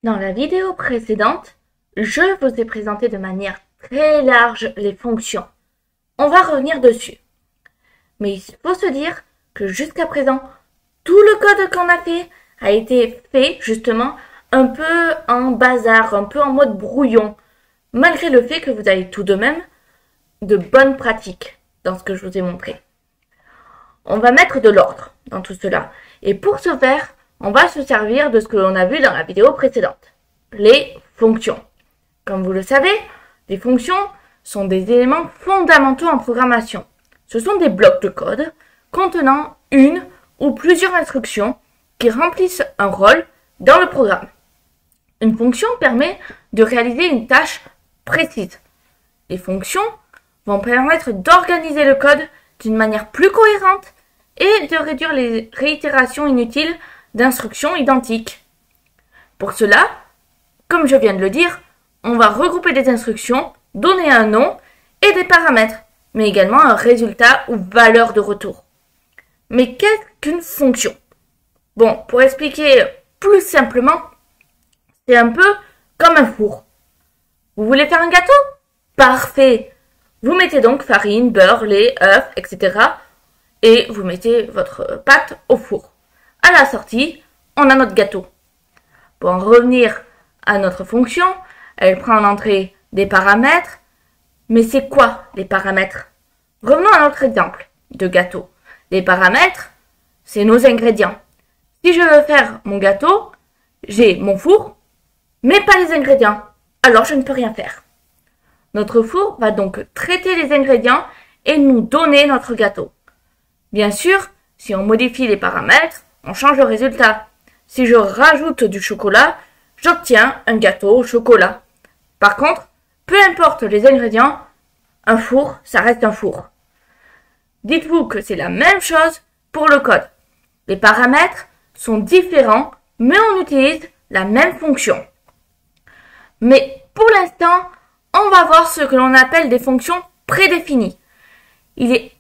Dans la vidéo précédente, je vous ai présenté de manière très large les fonctions. On va revenir dessus. Mais il faut se dire que jusqu'à présent, tout le code qu'on a fait a été fait justement un peu en bazar, un peu en mode brouillon, malgré le fait que vous avez tout de même de bonnes pratiques dans ce que je vous ai montré. On va mettre de l'ordre dans tout cela. Et pour ce faire, on va se servir de ce que l'on a vu dans la vidéo précédente. Les fonctions. Comme vous le savez, les fonctions sont des éléments fondamentaux en programmation. Ce sont des blocs de code contenant une ou plusieurs instructions qui remplissent un rôle dans le programme. Une fonction permet de réaliser une tâche précise. Les fonctions vont permettre d'organiser le code d'une manière plus cohérente et de réduire les réitérations inutiles d'instructions identiques. Pour cela, comme je viens de le dire, on va regrouper des instructions, donner un nom et des paramètres, mais également un résultat ou valeur de retour. Mais qu'est-ce qu'une fonction? Bon, pour expliquer plus simplement, c'est un peu comme un four. Vous voulez faire un gâteau? Parfait! Vous mettez donc farine, beurre, lait, œufs, etc. et vous mettez votre pâte au four. À la sortie, on a notre gâteau. Pour en revenir à notre fonction, elle prend en entrée des paramètres. Mais c'est quoi les paramètres? Revenons à notre exemple de gâteau. Les paramètres, c'est nos ingrédients. Si je veux faire mon gâteau, j'ai mon four, mais pas les ingrédients. Alors je ne peux rien faire. Notre four va donc traiter les ingrédients et nous donner notre gâteau. Bien sûr, si on modifie les paramètres, on change le résultat. Si je rajoute du chocolat, j'obtiens un gâteau au chocolat. Par contre, peu importe les ingrédients, un four, ça reste un four. Dites-vous que c'est la même chose pour le code. Les paramètres sont différents, mais on utilise la même fonction. Mais pour l'instant, on va voir ce que l'on appelle des fonctions prédéfinies. Il est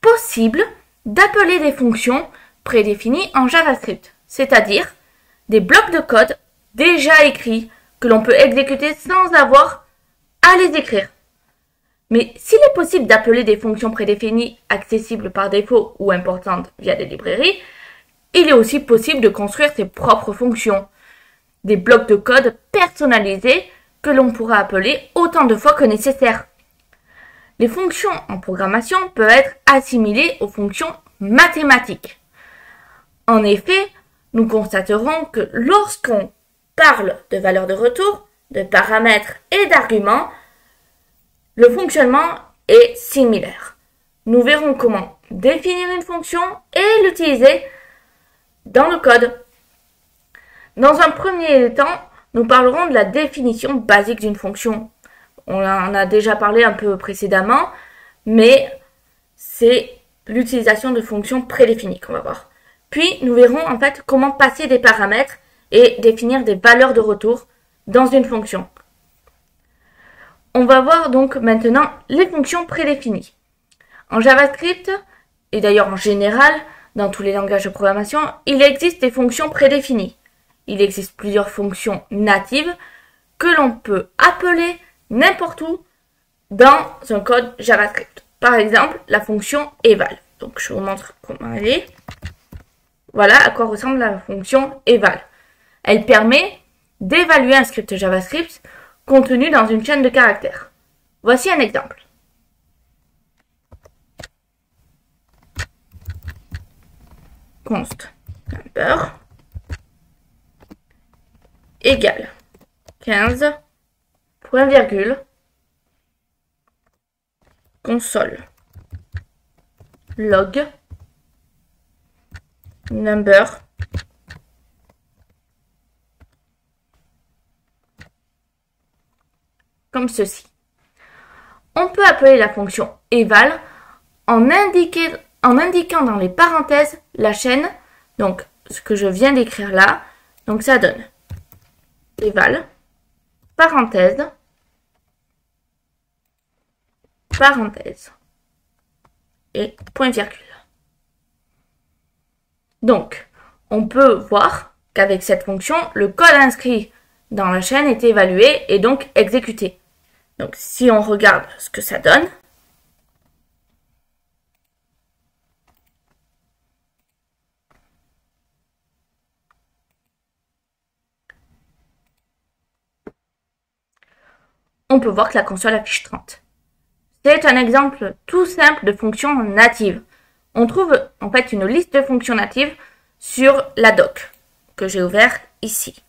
possible d'appeler des fonctions prédéfinies en JavaScript, c'est-à-dire des blocs de code déjà écrits que l'on peut exécuter sans avoir à les écrire. Mais s'il est possible d'appeler des fonctions prédéfinies accessibles par défaut ou importantes via des librairies, il est aussi possible de construire ses propres fonctions, des blocs de code personnalisés que l'on pourra appeler autant de fois que nécessaire. Les fonctions en programmation peuvent être assimilées aux fonctions mathématiques. En effet, nous constaterons que lorsqu'on parle de valeur de retour, de paramètres et d'arguments, le fonctionnement est similaire. Nous verrons comment définir une fonction et l'utiliser dans le code. Dans un premier temps, nous parlerons de la définition basique d'une fonction. On en a déjà parlé un peu précédemment, mais c'est l'utilisation de fonctions prédéfinies qu'on va voir. Puis, nous verrons en fait comment passer des paramètres et définir des valeurs de retour dans une fonction. On va voir donc maintenant les fonctions prédéfinies. En JavaScript, et d'ailleurs en général, dans tous les langages de programmation, il existe des fonctions prédéfinies. Il existe plusieurs fonctions natives que l'on peut appeler n'importe où dans un code JavaScript. Par exemple, la fonction eval. Donc, je vous montre comment elle est. Voilà à quoi ressemble la fonction eval. Elle permet d'évaluer un script JavaScript contenu dans une chaîne de caractères. Voici un exemple. Const number égale 15 point virgule console log number comme ceci. On peut appeler la fonction eval en indiquant dans les parenthèses la chaîne, donc ce que je viens d'écrire là. Donc ça donne eval, parenthèse, parenthèse et point virgule. Donc, on peut voir qu'avec cette fonction, le code inscrit dans la chaîne est évalué et donc exécuté. Donc si on regarde ce que ça donne, on peut voir que la console affiche 30. C'est un exemple tout simple de fonction native. On trouve en fait une liste de fonctions natives sur la doc que j'ai ouvert ici.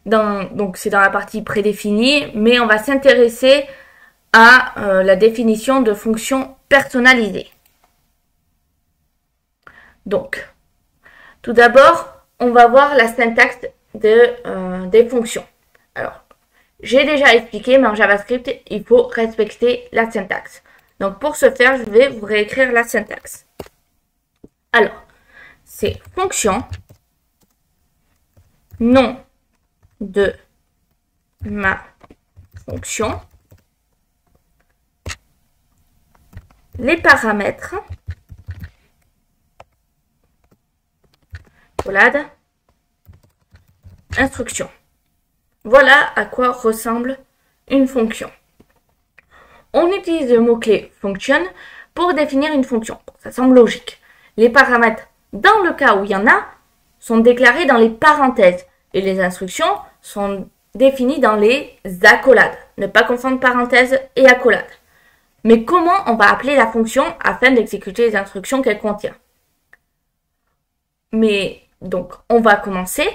Donc c'est dans la partie prédéfinie, mais on va s'intéresser à la définition de fonctions personnalisées. Donc, tout d'abord, on va voir la syntaxe des fonctions. Alors, j'ai déjà expliqué, mais en JavaScript, il faut respecter la syntaxe. Donc, pour ce faire, je vais vous réécrire la syntaxe. Alors, c'est fonction, nom de ma fonction, les paramètres, accolade, instruction. Voilà à quoi ressemble une fonction. On utilise le mot-clé function pour définir une fonction. Ça semble logique. Les paramètres, dans le cas où il y en a, sont déclarés dans les parenthèses et les instructions sont définies dans les accolades. Ne pas confondre parenthèses et accolades. Mais comment on va appeler la fonction afin d'exécuter les instructions qu'elle contient? Mais donc, on va commencer.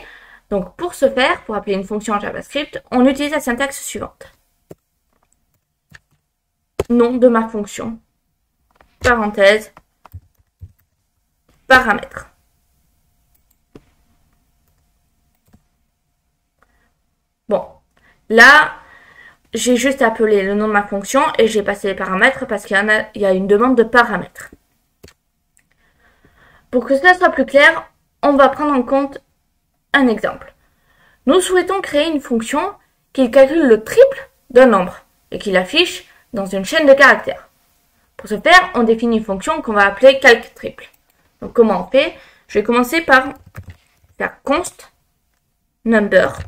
Donc, pour ce faire, pour appeler une fonction en JavaScript, on utilise la syntaxe suivante. Nom de ma fonction, parenthèse, paramètres. Bon, là, j'ai juste appelé le nom de ma fonction et j'ai passé les paramètres parce qu'il y a une demande de paramètres. Pour que cela soit plus clair, on va prendre en compte un exemple. Nous souhaitons créer une fonction qui calcule le triple d'un nombre et qui l'affiche dans une chaîne de caractères. Pour ce faire, on définit une fonction qu'on va appeler calcTriple. Donc comment on fait? Je vais commencer par faire const number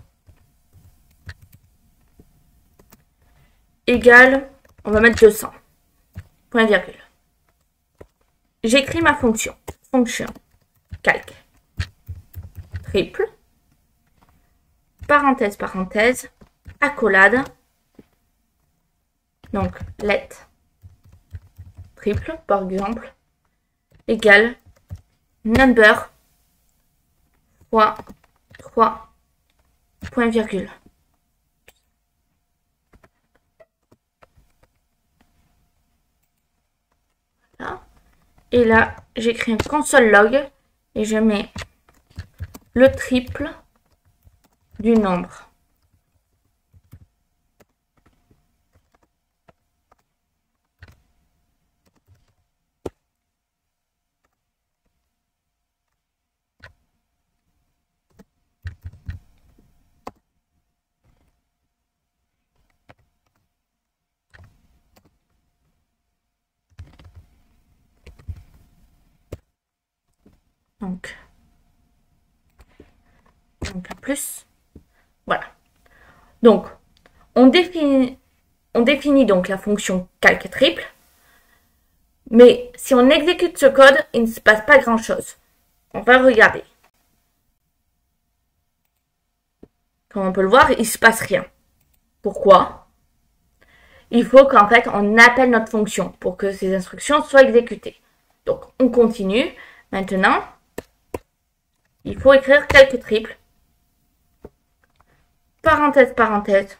égale, on va mettre 200, point virgule. J'écris ma fonction calc triple, parenthèse, parenthèse, accolade, donc let triple par exemple, égale number fois 3, point virgule. Voilà. Et là, j'écris un console log et je mets le triple du nombre. Donc un plus. Voilà. Donc, on définit donc la fonction calcTriple. Mais si on exécute ce code, il ne se passe pas grand-chose. On va regarder. Comme on peut le voir, il ne se passe rien. Pourquoi? Il faut qu'en fait, on appelle notre fonction pour que ces instructions soient exécutées. Donc, on continue. Maintenant, il faut écrire calcTriple. Parenthèse, parenthèse,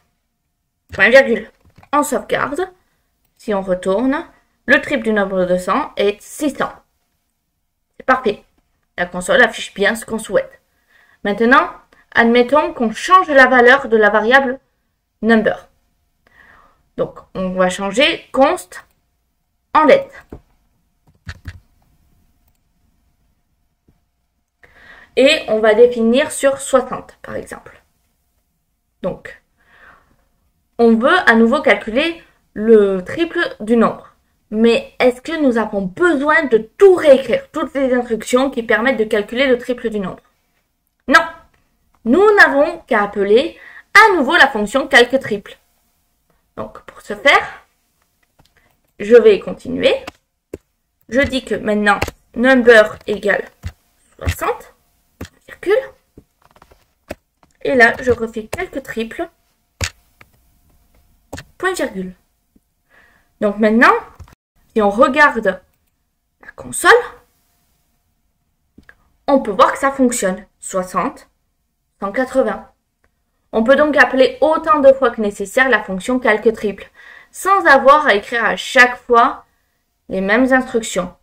point virgule. On sauvegarde. Si on retourne, le triple du nombre de 200 est 600. C'est parfait. La console affiche bien ce qu'on souhaite. Maintenant, admettons qu'on change la valeur de la variable number. Donc, on va changer const en let. Et on va définir sur 60, par exemple. Donc, on veut à nouveau calculer le triple du nombre. Mais est-ce que nous avons besoin de tout réécrire, toutes les instructions qui permettent de calculer le triple du nombre? Non, nous n'avons qu'à appeler à nouveau la fonction calque triple. Donc, pour ce faire, je vais continuer. Je dis que maintenant, number égale 60, virgule. Et là, je refais calque triple, point virgule. Donc maintenant, si on regarde la console, on peut voir que ça fonctionne. 60, 180. On peut donc appeler autant de fois que nécessaire la fonction calque triple, sans avoir à écrire à chaque fois les mêmes instructions.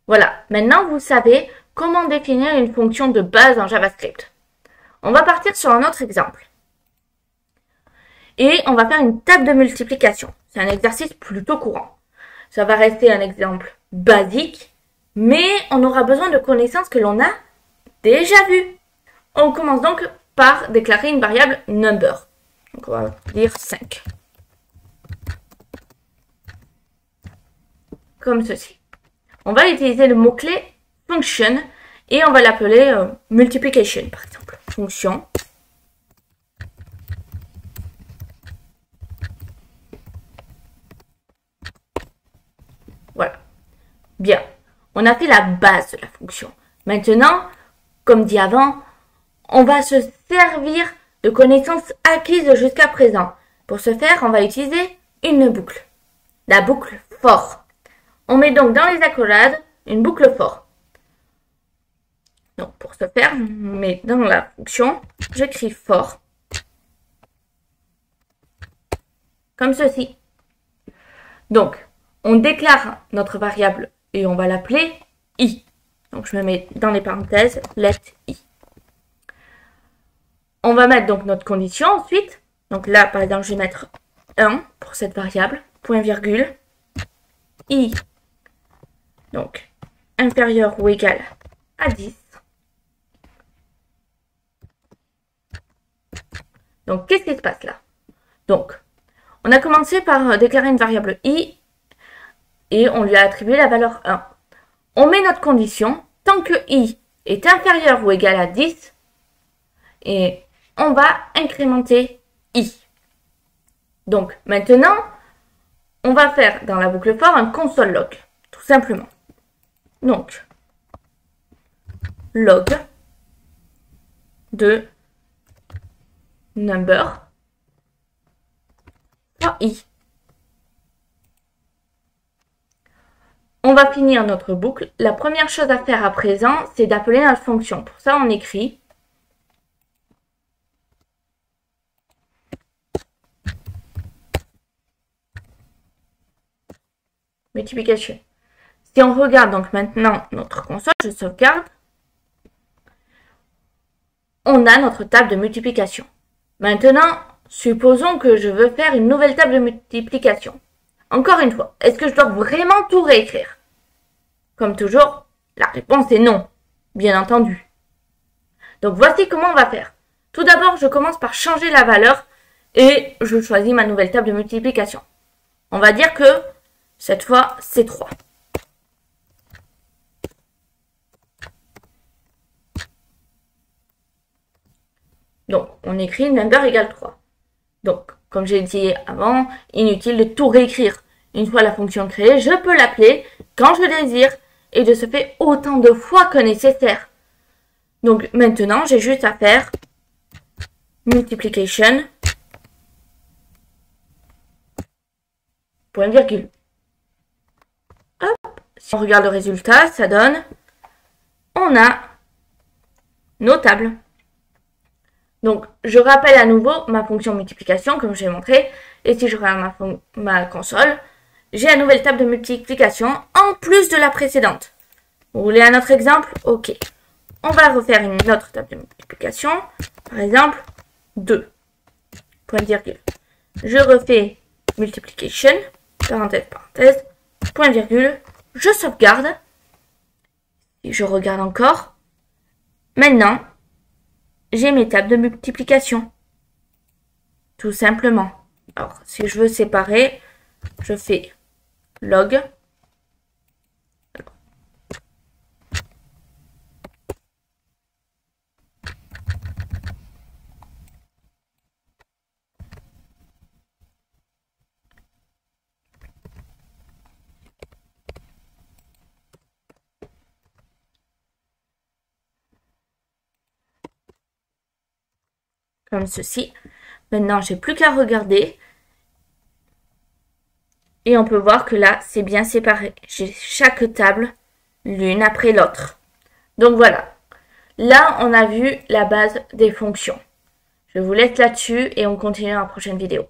Voilà, maintenant vous savez comment définir une fonction de base en JavaScript. On va partir sur un autre exemple. Et on va faire une table de multiplication. C'est un exercice plutôt courant. Ça va rester un exemple basique, mais on aura besoin de connaissances que l'on a déjà vues. On commence donc par déclarer une variable number. Donc on va dire 5. Comme ceci. On va utiliser le mot-clé function et on va l'appeler multiplication par exemple. Fonction. Voilà. Bien. On a fait la base de la fonction. Maintenant, comme dit avant, on va se servir de connaissances acquises jusqu'à présent. Pour ce faire, on va utiliser une boucle. La boucle for. On met donc dans les accolades une boucle for. Donc pour ce faire, je mets dans la fonction, j'écris for. Comme ceci. Donc, on déclare notre variable et on va l'appeler i. Donc je me mets dans les parenthèses let i. On va mettre donc notre condition ensuite. Donc là, par exemple, je vais mettre 1 pour cette variable, point virgule, i, donc inférieur ou égal à 10. Donc, qu'est-ce qui se passe là? Donc, on a commencé par déclarer une variable i et on lui a attribué la valeur 1. On met notre condition, tant que i est inférieur ou égal à 10, et on va incrémenter i. Donc maintenant, on va faire dans la boucle for un console log, tout simplement. Donc, log de number fois i. On va finir notre boucle. La première chose à faire à présent, c'est d'appeler notre fonction. Pour ça, on écrit multiplication. Si on regarde donc maintenant notre console, je sauvegarde, on a notre table de multiplication. Maintenant, supposons que je veux faire une nouvelle table de multiplication. Encore une fois, est-ce que je dois vraiment tout réécrire? Comme toujours, la réponse est non, bien entendu. Donc voici comment on va faire. Tout d'abord, je commence par changer la valeur et je choisis ma nouvelle table de multiplication. On va dire que cette fois, c'est 3. Donc, on écrit number égale 3. Donc, comme j'ai dit avant, inutile de tout réécrire. Une fois la fonction créée, je peux l'appeler quand je désire et de ce fait autant de fois que nécessaire. Donc, maintenant, j'ai juste à faire multiplication, point virgule. Hop, si on regarde le résultat, ça donne, on a nos tables. Donc, je rappelle à nouveau ma fonction multiplication, comme j'ai montré. Et si je regarde ma console, j'ai la nouvelle table de multiplication en plus de la précédente. Vous voulez un autre exemple? Ok. On va refaire une autre table de multiplication. Par exemple, 2. Point virgule. Je refais multiplication, parenthèse, parenthèse, point virgule. Je sauvegarde. Et je regarde encore. Maintenant, j'ai mes tables de multiplication. Tout simplement. Alors, si je veux séparer, je fais log. comme ceci. Maintenant, j'ai plus qu'à regarder. Et on peut voir que là, c'est bien séparé. J'ai chaque table l'une après l'autre. Donc voilà. Là, on a vu la base des fonctions. Je vous laisse là-dessus et on continue dans la prochaine vidéo.